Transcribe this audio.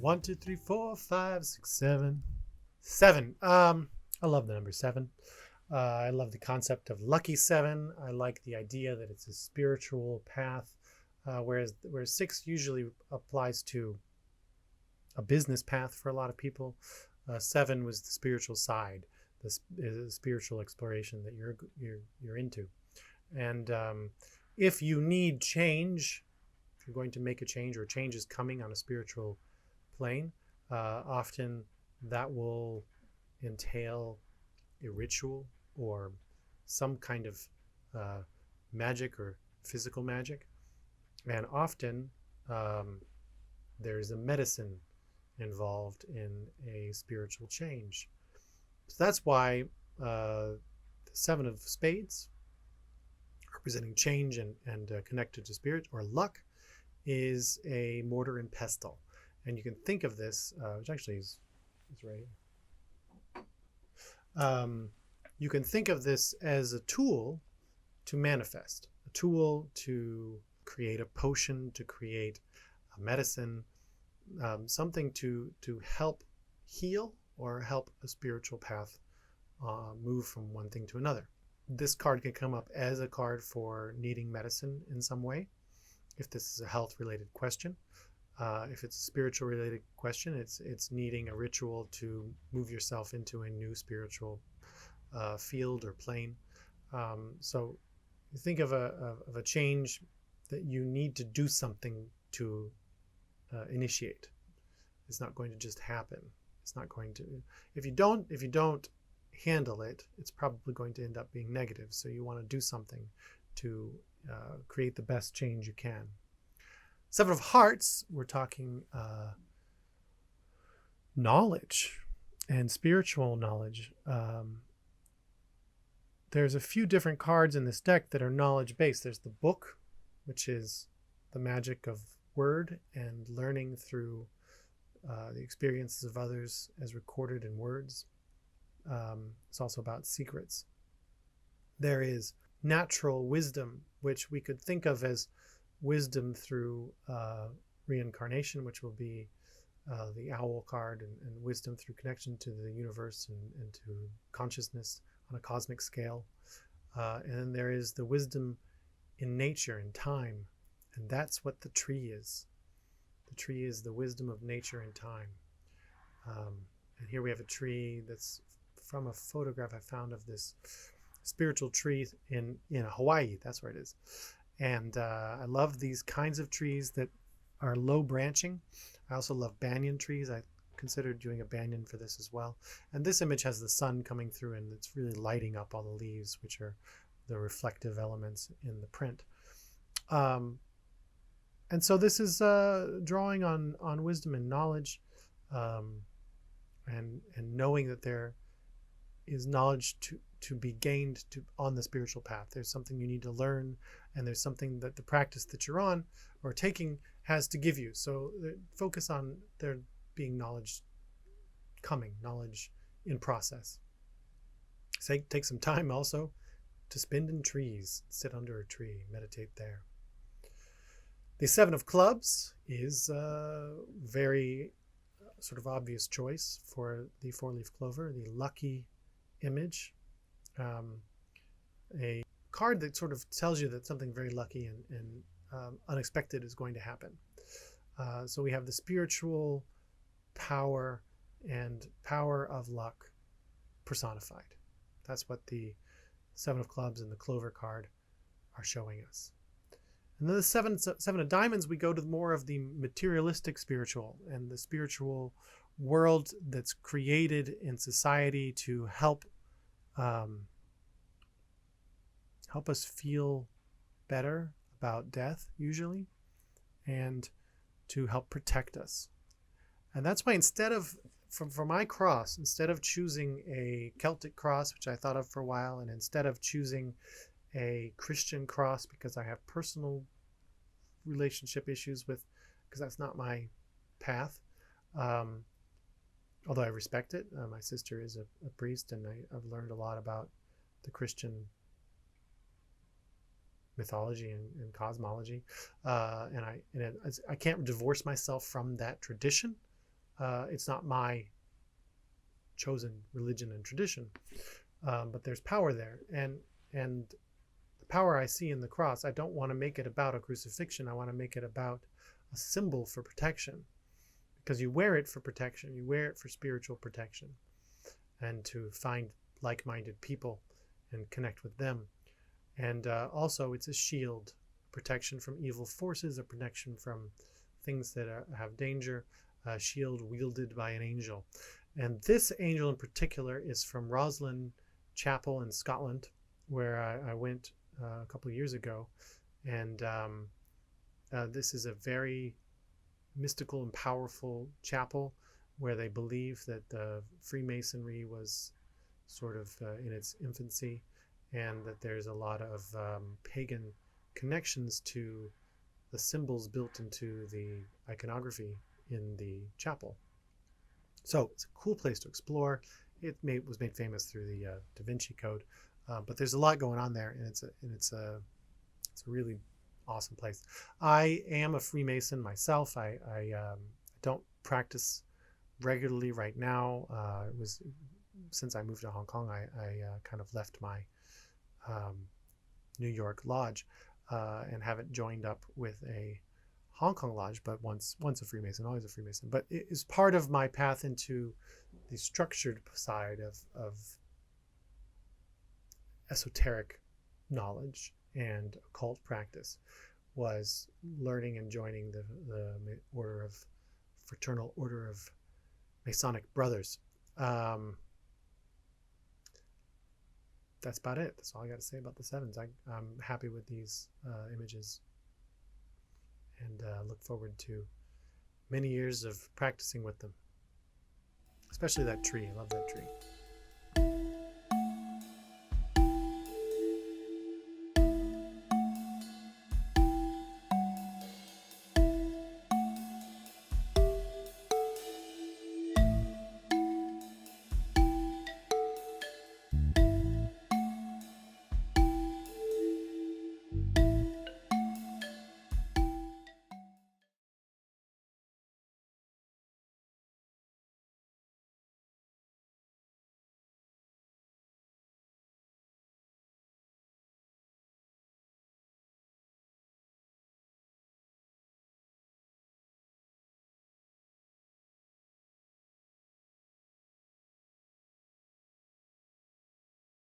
One, two, three, four, five, six, seven. Seven. I love the number seven. I love the concept of lucky seven. I like the idea that it's a spiritual path, whereas six usually applies to a business path for a lot of people. Seven was the spiritual side, the spiritual exploration that you're into. And if you need change, if you're going to make a change or change is coming on a spiritual plane, often that will entail a ritual or some kind of magic or physical magic. And often there's a medicine involved in a spiritual change. So that's why the Seven of Spades, representing change and connected to spirit or luck, is a mortar and pestle. And you can think of this, which actually is right here. You can think of this as a tool to manifest, a tool to create a potion, to create a medicine, something to help heal or help a spiritual path move from one thing to another. This card can come up as a card for needing medicine in some way, if this is a health-related question. If it's a spiritual related question, it's needing a ritual to move yourself into a new spiritual field or plane. So you think of a change that you need to do something to initiate. It's not going to just happen. It's not going to. If you don't handle it, it's probably going to end up being negative. So you want to do something to create the best change you can. Seven of Hearts, we're talking knowledge and spiritual knowledge. There's a few different cards in this deck that are knowledge-based. There's the book, which is the magic of word and learning through the experiences of others as recorded in words. It's also about secrets. There is natural wisdom, which we could think of as wisdom through reincarnation, which will be the owl card, and wisdom through connection to the universe and to consciousness on a cosmic scale. And then there is the wisdom in nature, in time, and that's what the tree is. The tree is the wisdom of nature and time. And here we have a tree that's from a photograph I found of this spiritual tree in Hawaii. That's where it is. And I love these kinds of trees that are low branching. I also love banyan trees. I considered doing a banyan for this as well. And this image has the sun coming through, and it's really lighting up all the leaves, which are the reflective elements in the print. And so this is drawing on wisdom and knowledge, and knowing that there is knowledge to be gained on the spiritual path. There's something you need to learn, and there's something that the practice that you're on or taking has to give you. So focus on there being knowledge coming, knowledge in process. Take some time also to spend in trees, sit under a tree, meditate there. The Seven of Clubs is a very sort of obvious choice for the four-leaf clover, the lucky image. A card that sort of tells you that something very lucky and unexpected is going to happen. So we have the spiritual power and power of luck personified. That's what the Seven of Clubs and the Clover card are showing us. And then the seven of Diamonds, we go to more of the materialistic spiritual and the spiritual world that's created in society to help us feel better about death, usually, and to help protect us. And that's why instead of, for my cross, instead of choosing a Celtic cross, which I thought of for a while, and instead of choosing a Christian cross because I have personal relationship issues with, because that's not my path, although I respect it. My sister is a priest, and I've learned a lot about the Christian mythology and cosmology, and I can't divorce myself from that tradition, It's not my chosen religion and tradition, but there's power there, and the power I see in the cross, I don't want to make it about a crucifixion. I want to make it about a symbol for protection, because you wear it for protection. You wear it for spiritual protection, and to find like-minded people and connect with them. And also, it's a shield, protection from evil forces, a protection from things that have danger, a shield wielded by an angel. And this angel in particular is from Roslin Chapel in Scotland, where I went a couple of years ago. And this is a very mystical and powerful chapel where they believe that the Freemasonry was sort of in its infancy, and that there's a lot of pagan connections to the symbols built into the iconography in the chapel. So it's a cool place to explore. It was made famous through the Da Vinci Code, but there's a lot going on there, and it's a really awesome place. I am a Freemason myself. I don't practice regularly right now. It was since I moved to Hong Kong, I kind of left my New York lodge and haven't joined up with a Hong Kong lodge, but once a Freemason, always a Freemason. But it is part of my path into the structured side of esoteric knowledge and occult practice, was learning and joining the Fraternal Order of Masonic Brothers. That's about it. That's all I got to say about the sevens. I'm happy with these images, and look forward to many years of practicing with them, especially that tree. I love that tree.